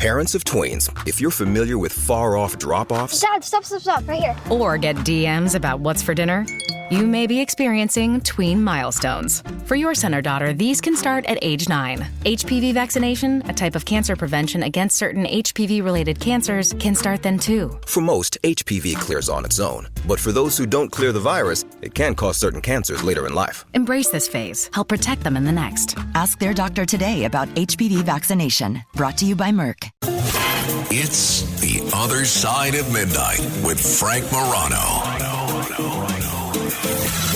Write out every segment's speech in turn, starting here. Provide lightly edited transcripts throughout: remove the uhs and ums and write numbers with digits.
Parents of tweens, if you're familiar with far-off drop-offs... Dad, stop, right here. Or get DMs about what's for dinner, you may be experiencing tween milestones. For your son or daughter, these can start at age 9. HPV vaccination, a type of cancer prevention against certain HPV-related cancers, can start then too. For most, HPV clears on its own. But for those who don't clear the virus, it can cause certain cancers later in life. Embrace this phase. Help protect them in the next. Ask their doctor today about HPV vaccination. Brought to you by Merck. It's The Other Side of Midnight with Frank Morano.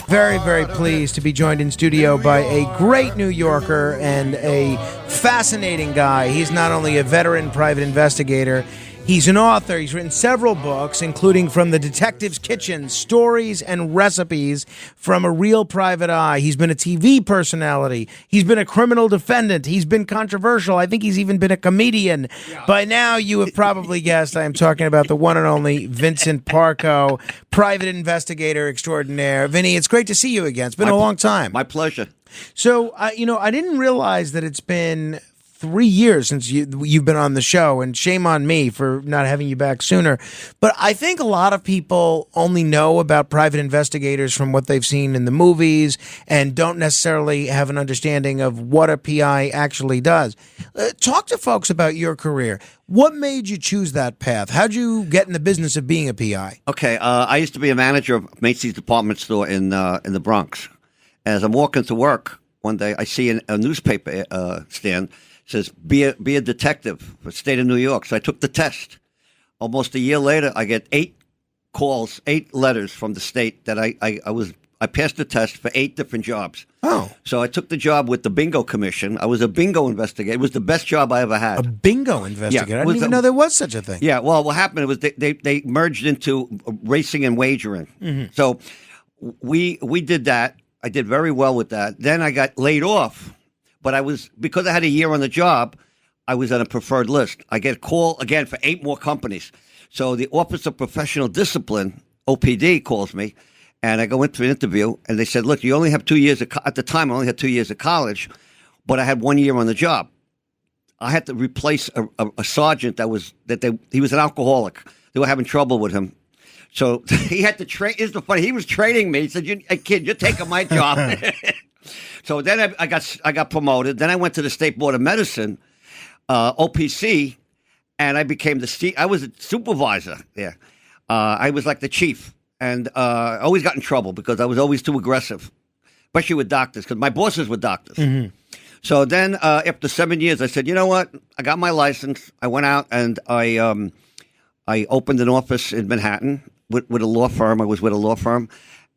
Very, very pleased to be joined in studio by a great New Yorker and a fascinating guy. He's not only a veteran private investigator, he's an author. He's written several books, including From the Detective's Kitchen, Stories and Recipes from a Real Private Eye. He's been a TV personality. He's been a criminal defendant. He's been controversial. I think he's even been a comedian. Yeah. By now, you have probably guessed I am talking about the one and only Vincent Parco, private investigator extraordinaire. Vinny, it's great to see you again. It's been a long time. My pleasure. So, I didn't realize that it's been 3 years since you've been on the show, and shame on me for not having you back sooner. But I think a lot of people only know about private investigators from what they've seen in the movies and don't necessarily have an understanding of what a PI actually does. Talk to folks about your career. What made you choose that path? How'd you get in the business of being a PI? Okay, I used to be a manager of Macy's department store in the Bronx. As I'm walking to work one day, I see a newspaper stand. Says, be a detective for the state of New York. So I took the test. Almost a year later, I get 8 letters from the state that I passed the test for 8 different jobs. Oh. So I took the job with the bingo commission. I was a bingo investigator. It was the best job I ever had. A bingo investigator? Yeah, I didn't even know there was such a thing. Yeah, well, what happened was they merged into racing and wagering. Mm-hmm. So we did that. I did very well with that. Then I got laid off. But because I had a year on the job, I was on a preferred list. I get a call again for 8 more companies. So the Office of Professional Discipline, OPD, calls me, and I go into an interview, and they said, look, you only have 2 years at the time, I only had 2 years of college, but I had 1 year on the job. I had to replace a sergeant he was an alcoholic. They were having trouble with him. So he had to train. It's funny. He was training me. He said, hey, kid, you're taking my job. So then I got promoted. Then I went to the State Board of Medicine, OPC, and I became I was a supervisor there. I was like the chief, and I always got in trouble because I was always too aggressive, especially with doctors, because my bosses were doctors. Mm-hmm. So then after 7 years, I said, you know what? I got my license. I went out and I opened an office in Manhattan with a law firm. I was with a law firm.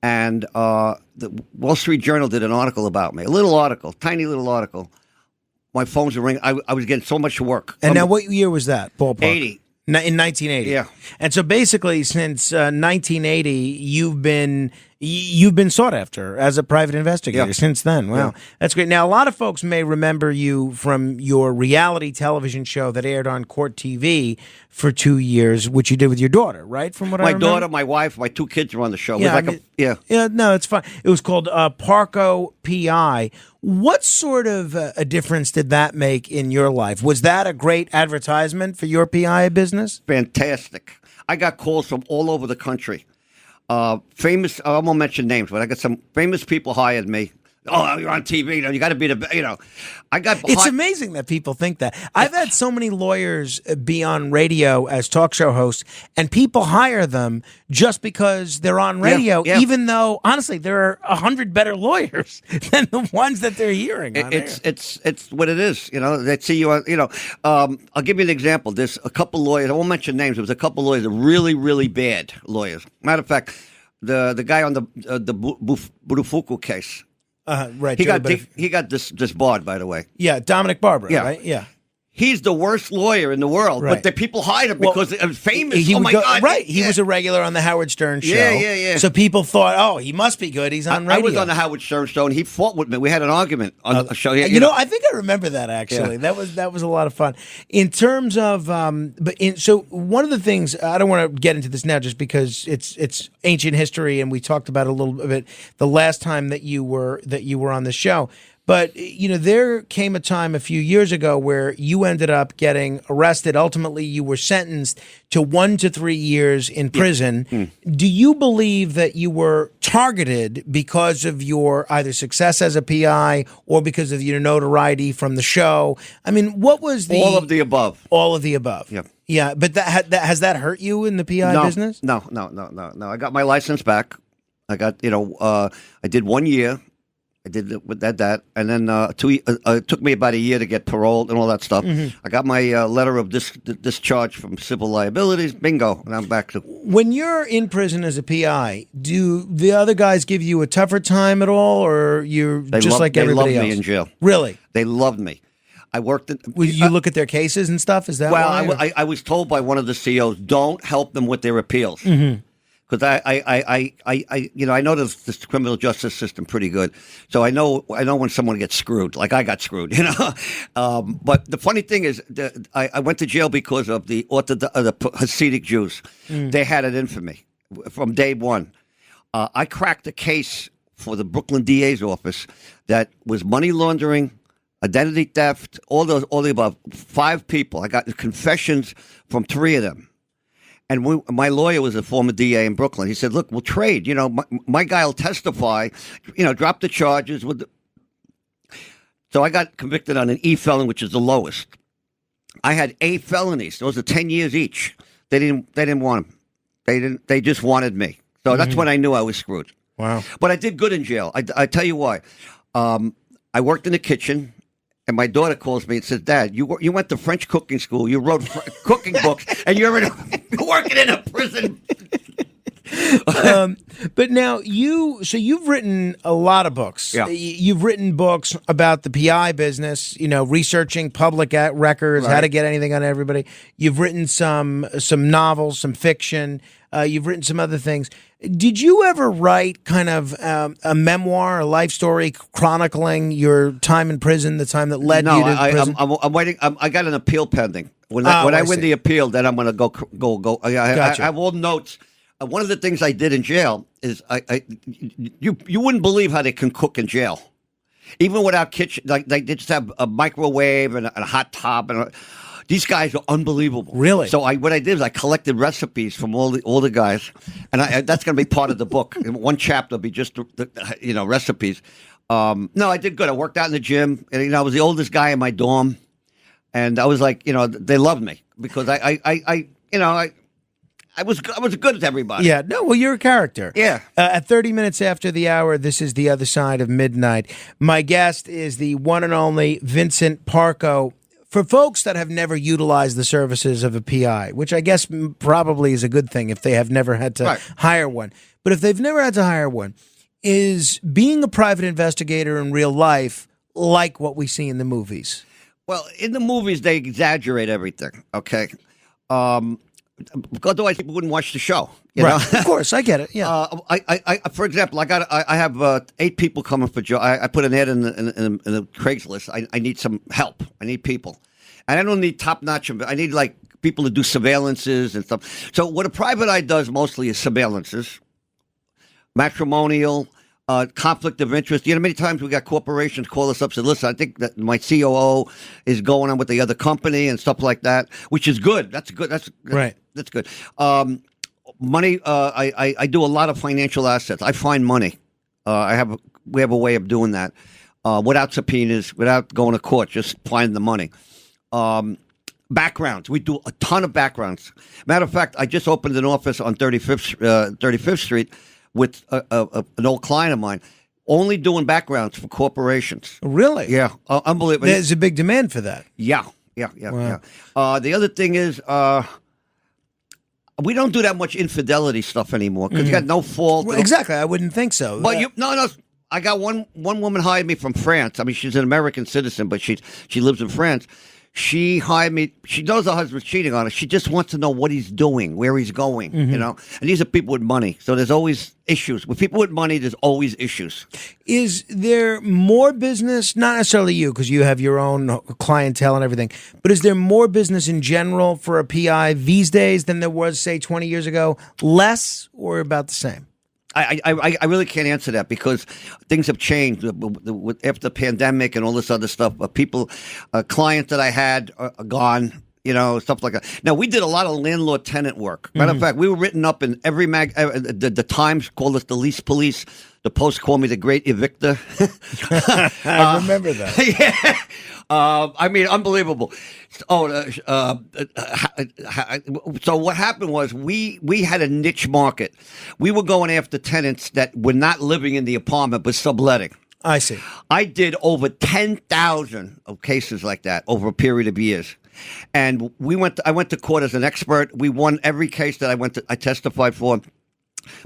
And the Wall Street Journal did an article about me, a little article, tiny little article. My phones were ringing. I was getting so much work. And now what year was that, ballpark? 80. In 1980. Yeah. And so basically since 1980, you've been sought after as a private investigator since then. Wow. Yeah. That's great. Now, a lot of folks may remember you from your reality television show that aired on Court TV for 2 years, which you did with your daughter, right? From what I remember. My daughter, my wife, my 2 kids were on the show. Yeah, it was Yeah, no, it's fine. It was called Parco PI. What sort of a difference did that make in your life? Was that a great advertisement for your PI business? Fantastic. I got calls from all over the country. Famous, I won't mention names, but I got some famous people hired me. Oh, you're on TV. You got to be the, It's amazing that people think that. I've had so many lawyers be on radio as talk show hosts, and people hire them just because they're on radio, even though, honestly, there are 100 better lawyers than the ones that they're hearing on air. It's what it is. They see you on, I'll give you an example. There's a couple lawyers, I won't mention names, there was a couple lawyers that are really, really bad lawyers. Matter of fact, the guy on the Burufuku case, right. He got disbarred, by the way. Yeah, Dominic Barbara, right? Yeah. He's the worst lawyer in the world, but the people hired him because it was famous. God. Right. He was a regular on the Howard Stern show. Yeah. So people thought, oh, he must be good. He's on radio. I was on the Howard Stern show, and he fought with me. We had an argument on the show. I think I remember that, actually. Yeah. That was a lot of fun. In terms of, so one of the things, I don't want to get into this now just because it's ancient history, and we talked about it a little bit the last time that you were on the show. But, there came a time a few years ago where you ended up getting arrested. Ultimately, you were sentenced to 1 to 3 years in prison. Do you believe that you were targeted because of your either success as a PI or because of your notoriety from the show? I mean, what was the... All of the above. All of the above. Yep. Yeah, but has that hurt you in the PI business? No. I got my license back. I got, I did 1 year. I did that, and then it took me about a year to get paroled and all that stuff. I got my letter of discharge from civil liabilities. Bingo, and I'm back to. When you're in prison as a PI, do the other guys give you a tougher time at all, or you're just like everybody else? They loved me in jail. Really? They loved me. I worked. You look at their cases and stuff. Is that why? I was told by one of the CEOs, don't help them with their appeals. Because I know this criminal justice system pretty good, so I know when someone gets screwed, like I got screwed, But the funny thing is, I went to jail because of the Hasidic Jews. They had it in for me from day one. I cracked a case for the Brooklyn DA's office that was money laundering, identity theft, all the above. 5 people. I got confessions from 3 of them. And my lawyer was a former DA in Brooklyn. He said, look, we'll trade. My guy will testify, drop the charges. So I got convicted on an E felon, which is the lowest. I had 8 felonies. Those are 10 years each. They didn't want them. They just wanted me. So that's when I knew I was screwed. Wow. But I did good in jail. I tell you why. I worked in the kitchen. And my daughter calls me and says, Dad, you went to French cooking school, you wrote cooking books, and you're working in a prison. But now you've written a lot of books. Yeah. You've written books about the PI business, researching public records, how to get anything on everybody. You've written some novels, some fiction. You've written some other things. Did you ever write kind of a memoir, a life story chronicling your time in prison, the time that led you to prison? I'm waiting. I got an appeal pending. When I win the appeal, then I'm going to go. I have all notes. One of the things I did in jail is you wouldn't believe how they can cook in jail, even without kitchen. Like they just have a microwave and a hot tub and. These guys are unbelievable. Really? So what I did is I collected recipes from all the guys, and that's going to be part of the book. One chapter will be just the recipes. No, I did good. I worked out in the gym, and I was the oldest guy in my dorm, and I was like, they loved me because I was good at everybody. Yeah. No. Well, you're a character. Yeah. At 30 minutes after the hour, this is The Other Side of Midnight. My guest is the one and only Vincent Parco. For folks that have never utilized the services of a PI, which I guess probably is a good thing if they have never had to hire one. But if they've never had to hire one, is being a private investigator in real life like what we see in the movies? Well, in the movies, they exaggerate everything, okay? Otherwise, people wouldn't watch the show. You know? Of course, I get it. Yeah. For example, I have 8 people coming for job. I put an ad in the Craigslist. I need some help. I need people, and I don't need top notch. I need like people to do surveillances and stuff. So what a private eye does mostly is surveillances, matrimonial, conflict of interest. Many times we got corporations call us up and say, listen, I think that my COO is going on with the other company and stuff like that, which is good. That's good. That's right. That's good. Money. I do a lot of financial assets. I find money. We have a way of doing that without subpoenas, without going to court, just finding the money. Backgrounds. We do a ton of backgrounds. Matter of fact, I just opened an office on 35th Street with an old client of mine, only doing backgrounds for corporations. Really? Yeah. Unbelievable. There's a big demand for that. Yeah. The other thing is, we don't do that much infidelity stuff anymore because you got no fault. Well, exactly. I wouldn't think so. But no. I got one woman hired me from France. I mean, she's an American citizen, but she lives in France. She hired me. She knows her husband's cheating on her. She just wants to know what he's doing, where he's going, And these are people with money. So there's always issues. With people with money, there's always issues. Is there more business, not necessarily you, because you have your own clientele and everything, but is there more business in general for a PI these days than there was, say, 20 years ago? Less or about the same? I really can't answer that because things have changed after the pandemic and all this other stuff. Clients that I had are gone. Stuff like that. Now, we did a lot of landlord-tenant work. Matter of fact, we were written up in every the Times called us the lease police. The Post called me the Great Evictor. I remember that. Yeah. Unbelievable. So what happened was we had a niche market. We were going after tenants that were not living in the apartment but subletting. I see. I did over 10,000 of cases like that over a period of years. And I went to court as an expert. We won every case that I testified for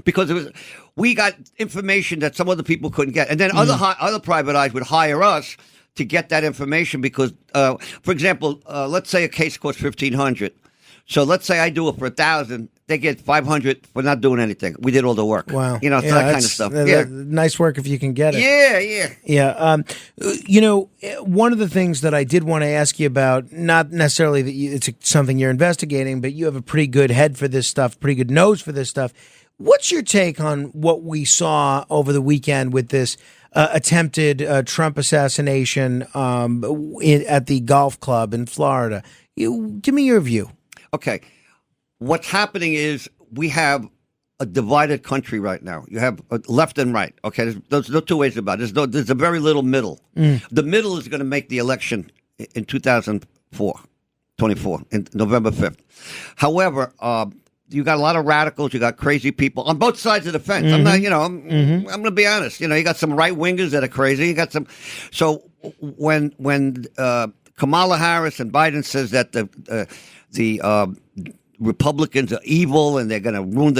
because we got information that some other people couldn't get. And then other private eyes would hire us to get that information because, for example, let's say a case costs $1,500. So let's say I do it for $1,000. They get $500 for not doing anything. We did all the work. Wow. So that kind of stuff. Nice work if you can get it. Yeah. One of the things that I did want to ask you about, not necessarily that it's something you're investigating, but you have a pretty good head for this stuff, pretty good nose for this stuff. What's your take on what we saw over the weekend with this attempted Trump assassination at the golf club in Florida? Give me your view. Okay. What's happening is we have a divided country right now. You have left and right. Okay, there's no two ways about it. There's a very little middle. The middle is going to make the election in 2024, in November 5th. However, you got a lot of radicals. You got crazy people on both sides of the fence. I'm not, I'm going to be honest. You got some right wingers that are crazy. You got some. So when Kamala Harris and Biden says that the Republicans are evil and they're going to ruin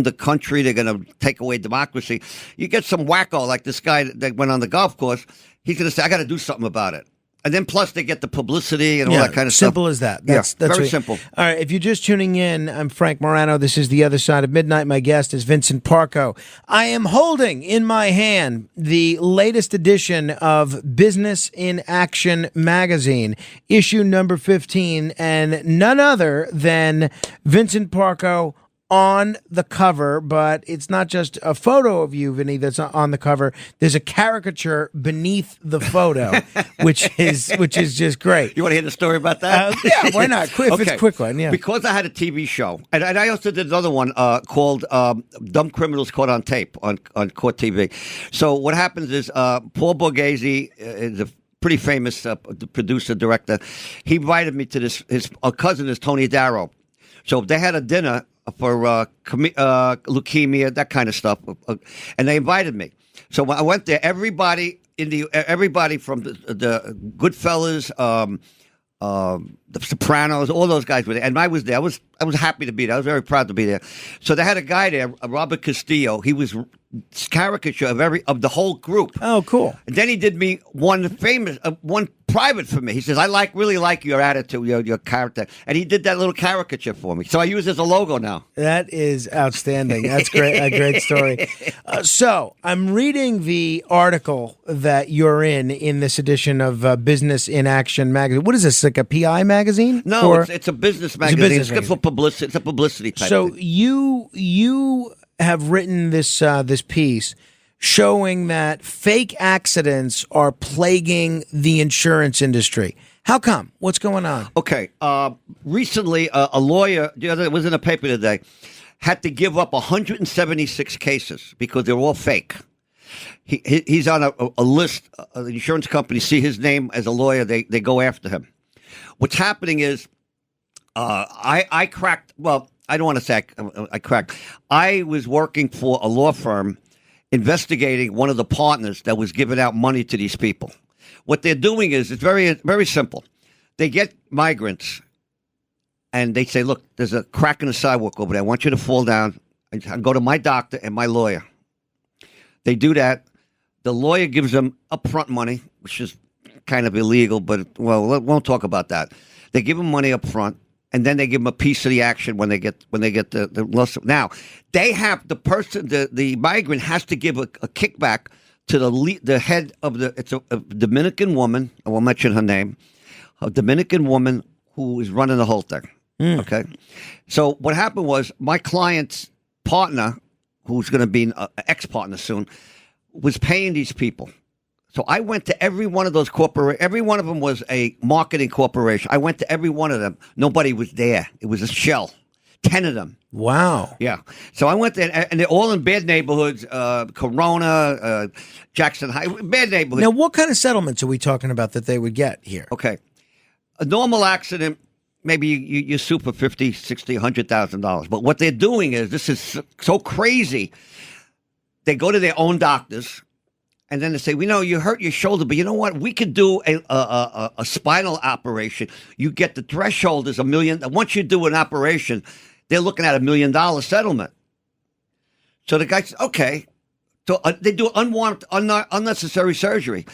the country. They're going to take away democracy. You get some wacko like this guy that went on the golf course. He's going to say, "I got to do something about it." And then plus they get the publicity and all that kind of stuff. Simple as that. That's very simple. All right. If you're just tuning in, I'm Frank Morano. This is The Other Side of Midnight. My guest is Vincent Parco. I am holding in my hand the latest edition of Business in Action magazine, issue number 15, and none other than Vincent Parco on the cover, but it's not just a photo of you, Vinny, that's on the cover. There's a caricature beneath the photo, which is just great. You want to hear the story about that? Yeah, why not? If it's a quick one, yeah. Because I had a TV show, and I also did another one called Dumb Criminals Caught on Tape on Court TV. So what happens is Paul Borghese is a pretty famous producer, director. He invited me to this. His cousin is Tony Darrow. So they had a dinner for leukemia, that kind of stuff, and they invited me. So when I went there, everybody from the Goodfellas, the Sopranos, all those guys were there, and I was there. I was happy to be there. I was very proud to be there. So they had a guy there, Robert Castillo. He was caricature of the whole group. Oh, cool. And then he did me one private for me. He says, I really like your attitude, your character. And he did that little caricature for me. So I use it as a logo now. That is outstanding. That's great. A great story. So I'm reading the article that you're in this edition of Business in Action magazine. What is this, like a PI magazine? No, it's a business magazine. It's good for publicity. It's a publicity type so thing. You have written this piece showing that fake accidents are plaguing the insurance industry. How come? What's going on? Okay. Recently, a lawyer, it was in a paper today, had to give up 176 cases because they're all fake. He's on a list. The insurance companies see his name as a lawyer. They go after him. What's happening is I cracked. Well, I don't want to say I cracked. I was working for a law firm investigating one of the partners that was giving out money to these people. What they're doing is it's very, very simple. They get migrants and they say, look, there's a crack in the sidewalk over there. I want you to fall down and go to my doctor and my lawyer. They do that. The lawyer gives them upfront money, which is kind of illegal, but, well, won't talk about that. They give them money up front. And then they give them a piece of the action when they get the lawsuit. Now they have the migrant has to give a kickback to the head of it's a Dominican woman. I won't mention her name. A Dominican woman who is running the whole thing. Okay, so what happened was my client's partner who's going to be an ex-partner soon, was paying these people. So I went to every one of those every one of them was a marketing corporation. I went to every one of them. Nobody was there. It was a shell. 10 of them. Wow. Yeah. So I went there, and they're all in bad neighborhoods, Corona, Jackson High, bad neighborhoods. Now, what kind of settlements are we talking about that they would get here? Okay. A normal accident, maybe you sue for $50,000, $60,000, $100,000. But what they're doing is, this is so crazy. They go to their own doctors. And then they say, we know you hurt your shoulder, but you know what? We could do a spinal operation. You get the threshold is $1 million. Once you do an operation, they're looking at $1 million settlement. So the guy says, okay. So they do unnecessary surgery.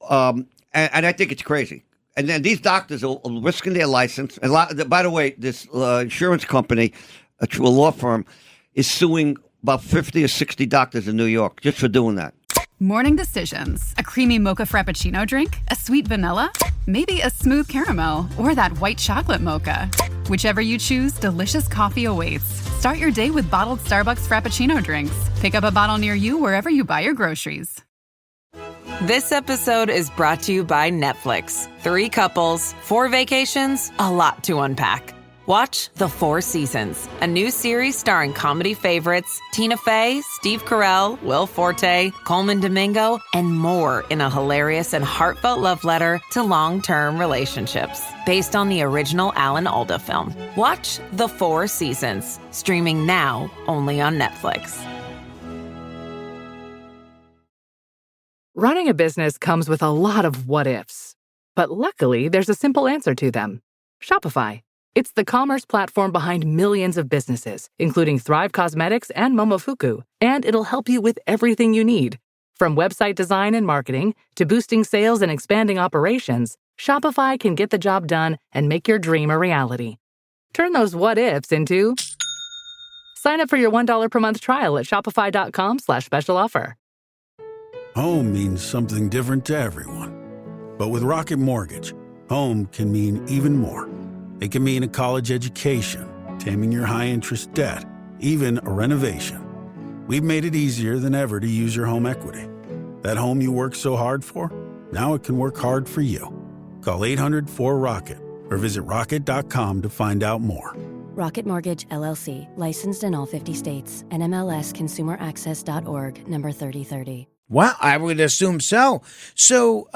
And I think it's crazy. And then these doctors are risking their license. And by the way, this insurance company, a law firm, is suing about 50 or 60 doctors in New York just for doing that. Morning decisions. A creamy mocha frappuccino drink? A sweet vanilla? Maybe a smooth caramel? Or that white chocolate mocha? Whichever you choose, delicious coffee awaits. Start your day with bottled Starbucks Frappuccino drinks. Pick up a bottle near you wherever you buy your groceries. This episode is brought to you by Netflix. 3 couples, 4 vacations, a lot to unpack. Watch The 4 Seasons, a new series starring comedy favorites Tina Fey, Steve Carell, Will Forte, Coleman Domingo, and more in a hilarious and heartfelt love letter to long-term relationships. Based on the original Alan Alda film. Watch The 4 Seasons, streaming now only on Netflix. Running a business comes with a lot of what-ifs. But luckily, there's a simple answer to them. Shopify. It's the commerce platform behind millions of businesses, including Thrive Cosmetics and Momofuku, and it'll help you with everything you need. From website design and marketing to boosting sales and expanding operations, Shopify can get the job done and make your dream a reality. Turn those what-ifs into... Sign up for your $1 per month trial at shopify.com/special offer. Home means something different to everyone. But with Rocket Mortgage, home can mean even more. It can mean a college education, taming your high-interest debt, even a renovation. We've made it easier than ever to use your home equity. That home you worked so hard for, now it can work hard for you. Call 800-4ROCKET or visit rocket.com to find out more. Rocket Mortgage, LLC. Licensed in all 50 states. NMLSconsumeraccess.org, number 3030. Wow, I would assume so. So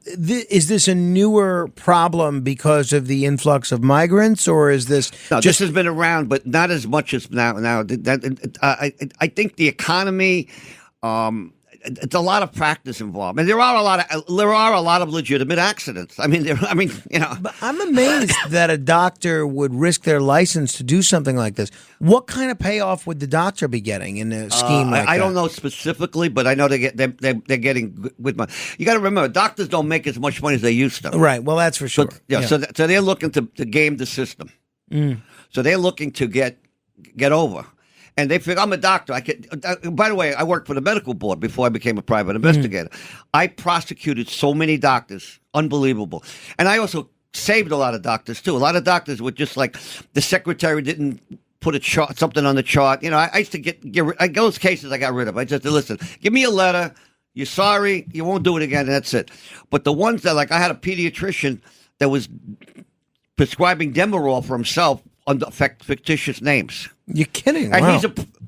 is this a newer problem because of the influx of migrants, or is this this has been around, but not as much as now. I think the economy, it's a lot of practice involved, and there are a lot of legitimate accidents. But I'm amazed that a doctor would risk their license to do something like this. What kind of payoff would the doctor be getting in a scheme like that? I don't know specifically, but I know they're getting good money. You got to remember, doctors don't make as much money as they used to. Right. Well, that's for sure. So they're looking to game the system. So they're looking to get over. And they figure, I'm a doctor. By the way, I worked for the medical board before I became a private investigator. I prosecuted so many doctors. Unbelievable. And I also saved a lot of doctors, too. A lot of doctors were just like, the secretary didn't put something on the chart. I used to get those cases I got rid of. I just said, listen, give me a letter. You're sorry. You won't do it again. And that's it. But the ones that, like, I had a pediatrician that was prescribing Demerol for himself under fictitious names. You're kidding. And wow.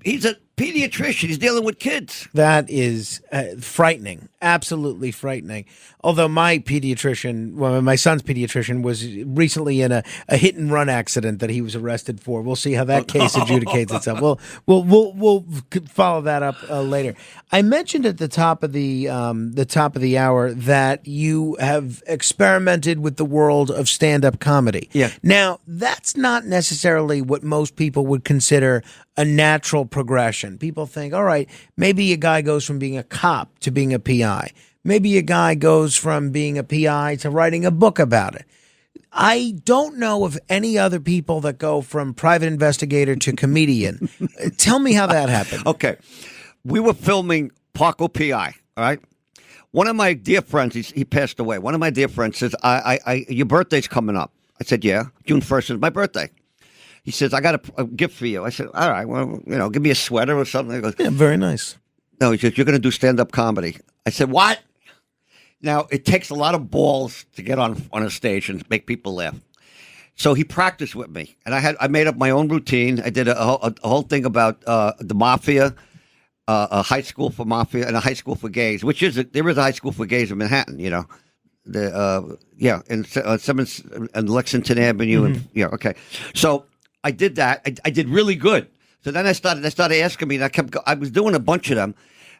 he's a pediatrician. He's dealing with kids. That is frightening. Absolutely frightening. Although my son's pediatrician was recently in a hit and run accident that he was arrested for. We'll see how that case adjudicates itself. We'll follow that up later. I mentioned at the top of the hour that you have experimented with the world of stand-up comedy. Yeah. Now, that's not necessarily what most people would consider a natural progression. People think, all right, maybe a guy goes from being a cop to being a PI. Maybe a guy goes from being a PI to writing a book about it. I don't know of any other people that go from private investigator to comedian. Tell me how that happened. Okay. We were filming Parco PI, all right? One of my dear friends, he passed away. One of my dear friends says, your birthday's coming up. I said, yeah, June 1st is my birthday. he says, I got a gift for you. I said, all right, well, give me a sweater or something. He goes, Yeah, very nice. no, he says, you're going to do stand-up comedy. I said, what? Now, it takes a lot of balls to get on a stage and make people laugh. So he practiced with me, and I made up my own routine. I did a whole thing about the mafia, a high school for mafia, and a high school for gays, there is a high school for gays in Manhattan, in Lexington Avenue, and okay. So I did that. I did really good. So then they started asking me, and I was doing a bunch of them,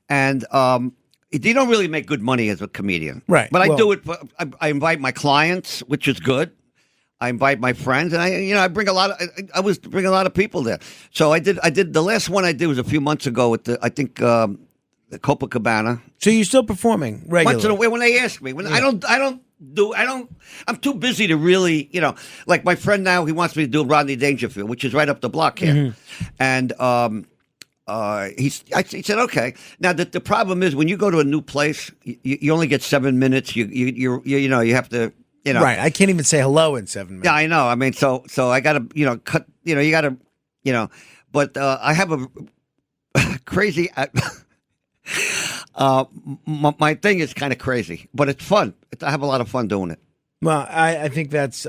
and you don't really make good money as a comedian, right? But I do it. I invite my clients, which is good. I invite my friends, and I bring a lot of. I was bringing a lot of people there. So I did. The last one I did was a few months ago at the Copacabana. So you're still performing regularly? Once in a while when they ask me. I'm too busy to really, like my friend now, he wants me to do Rodney Dangerfield, which is right up the block here, and he said, okay. Now the problem is when you go to a new place, you only get 7 minutes. You have to. Right. I can't even say hello in 7 minutes. Yeah, I know. I mean, so I got to, cut, you got to, but I have a crazy, my thing is kind of crazy, but it's fun. I have a lot of fun doing it. Well, I think that's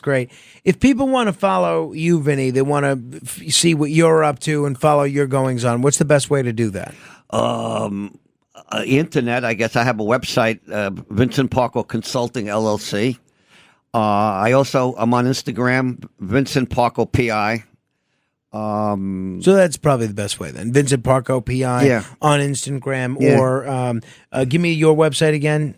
great. If people want to follow you, Vinny, they want to see what you're up to and follow your goings on, what's the best way to do that? Internet, I guess. I have a website, Vincent Parco Consulting LLC. I'm on Instagram, Vincent Parco PI. So that's probably the best way then. Vincent Parco PI on Instagram, or give me your website again.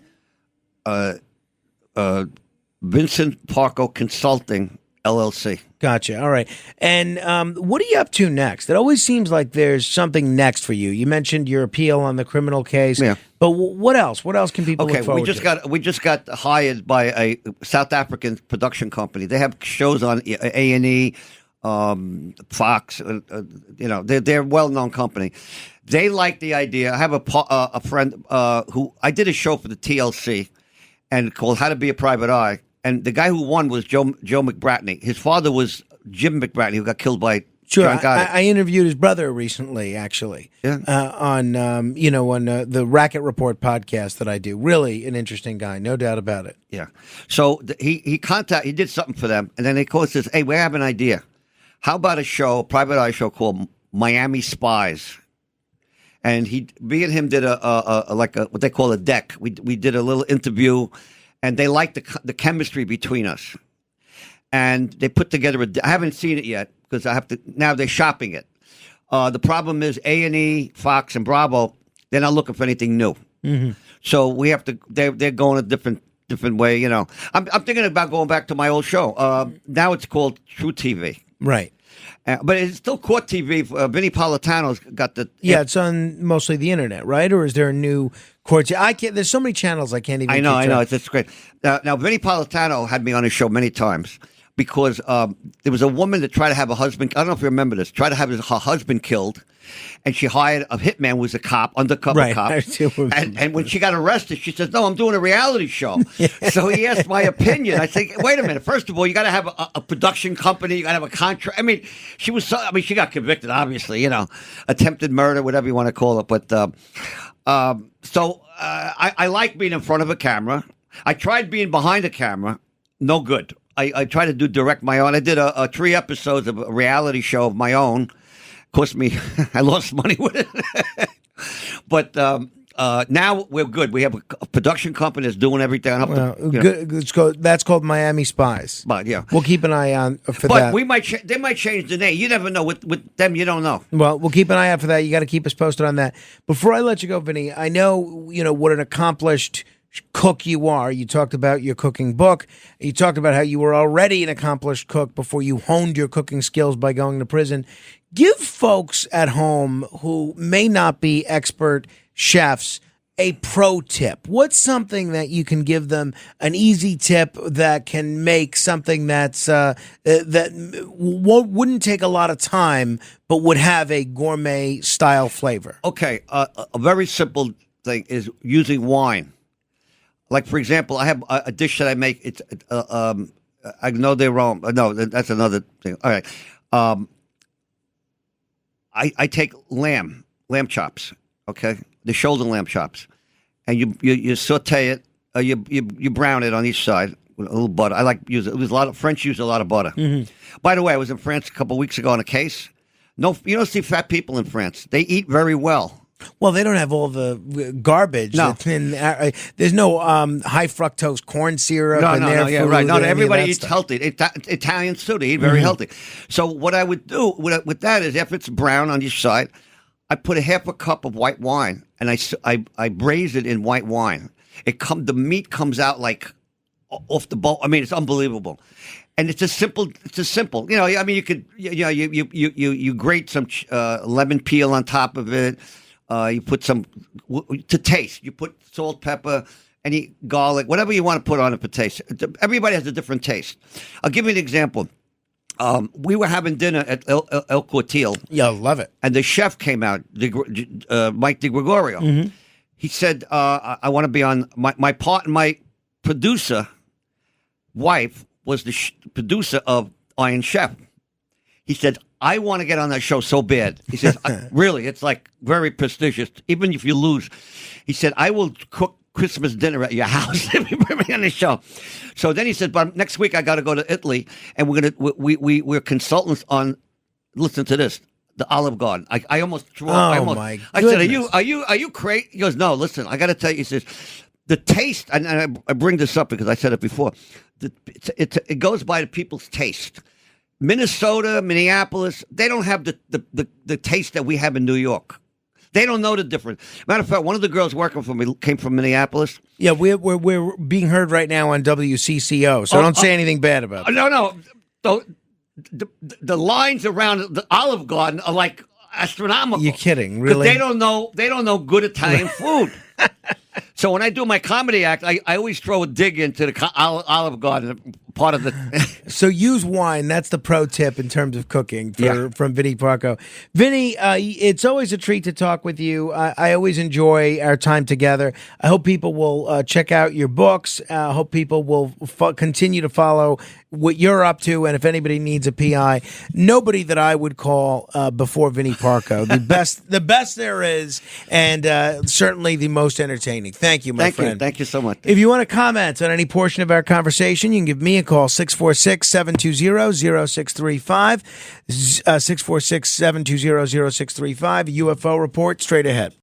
Vincent Parco Consulting LLC. Gotcha. All right. And what are you up to next? It always seems like there's something next for you. You mentioned your appeal on the criminal case. Yeah. But what else? What else can people look forward to? We just got hired by a South African production company. They have shows on A&E, Fox. They're a well-known company. They like the idea. I have a friend who I did a show for the TLC and called How to Be a Private Eye. And the guy who won was Joe McBratney. His father was Jim McBratney, who got killed by John Gotti. I interviewed his brother recently, actually, on the Racket Report podcast that I do. Really an interesting guy, no doubt about it. Yeah. So he did something for them, and then they called and says, "Hey, we have an idea. How about a private eye show called Miami Spies?" And me and him did a what they call a deck. We did a little interview. And they liked the chemistry between us. And they put together I haven't seen it yet because now they're shopping it. The problem is A&E, Fox, and Bravo, they're not looking for anything new. Mm-hmm. So we have to, they're going a different way, I'm thinking about going back to my old show. Now it's called True TV. Right. But it's still Court TV. Vinny Politano's got the... Yeah, it's on mostly the internet, right? Or is there a new Court TV? There's so many channels I can't even I know. It's great. Now, Vinny Politano had me on his show many times because there was a woman that tried to have a husband... I don't know if you remember this. Tried to have her husband killed. And she hired a hitman who was a cop, undercover cop. And when she got arrested, she says, "No, I'm doing a reality show." So he asked my opinion. I said, "Wait a minute. First of all, you got to have a production company. You got to have a contract." I mean, she got convicted, obviously. Attempted murder, whatever you want to call it. But I like being in front of a camera. I tried being behind a camera. No good. I tried to do direct my own. I did 3 episodes of a reality show of my own. Cost me, I lost money with it. But now we're good. We have a production company that's doing everything. Good. That's called Miami Spies. But yeah, we'll keep an eye on for that. But they might change the name. You never know with them. You don't know. Well, we'll keep an eye out for that. You got to keep us posted on that. Before I let you go, Vinny, I know what an accomplished cook you are. You talked about your cooking book. You talked about how you were already an accomplished cook before you honed your cooking skills by going to prison. Give folks at home who may not be expert chefs a pro tip. What's something that you can give them, an easy tip that can make something that's that wouldn't take a lot of time but would have a gourmet style flavor? Okay, a very simple thing is using wine. Like, for example, I have a dish that I make. It's I know they're wrong. No, that's another thing. All right. I take lamb chops, okay, the shoulder lamb chops, and you saute it, you brown it on each side with a little butter. I like use it. There's a lot of French use a lot of butter. Mm-hmm. By the way, I was in France a couple of weeks ago on a case. No, you don't see fat people in France. They eat very well. Well, they don't have all the garbage. No. That's in, there's no high fructose corn syrup. No, in their yeah, food right. No, or any of everybody that eats stuff. healthy. Italians too. They eat very healthy. So what I would do with that is, if it's brown on each side, I put a half a cup of white wine and I braise it in white wine. The meat comes out like off the bone. I mean, it's unbelievable. And it's a simple. You know, I mean, you could, you grate some lemon peel on top of it. You put some to taste. You put salt, pepper, any garlic, whatever you want to put on it for taste. Everybody has a different taste. I'll give you an example. We were having dinner at El Cortil. Yeah, love it. And the chef came out, Mike DeGregorio. Mm-hmm. He said, "I want to be on my producer wife was the producer of Iron Chef." He said, "I want to get on that show so bad." He says, "Really, it's like very prestigious, even if you lose." He said, "I will cook Christmas dinner at your house if you put me on the show." So then he said, "But next week I got to go to Italy, and we're consultants on." Listen to this. The Olive Garden. I almost threw up. My I goodness. said, "Are you crazy?" He goes, "No, listen. I got to tell you." He says, "The taste," and I bring this up because I said it before. It goes by the people's taste. Minnesota, Minneapolis, they don't have the taste that we have in New York. They don't know the difference. Matter of fact, one of the girls working for me came from Minneapolis. Yeah, we're being heard right now on WCCO, so don't say anything bad about it. No. The lines around the Olive Garden are like astronomical. You're kidding, 'Cause really? they don't know good Italian food. So when I do my comedy act, I always throw a dig into the Olive Garden part of the. So use wine. That's the pro tip in terms of cooking from Vinny Parco. Vinny, it's always a treat to talk with you. I always enjoy our time together. I hope people will check out your books. I hope people will continue to follow what you're up to. And if anybody needs a PI, nobody that I would call before Vinny Parco. The best there is, and certainly the most entertaining. Thank you, my friend. Thank you so much. If you want to comment on any portion of our conversation, you can give me a call, 646-720-0635, 646-720-0635, UFO report straight ahead.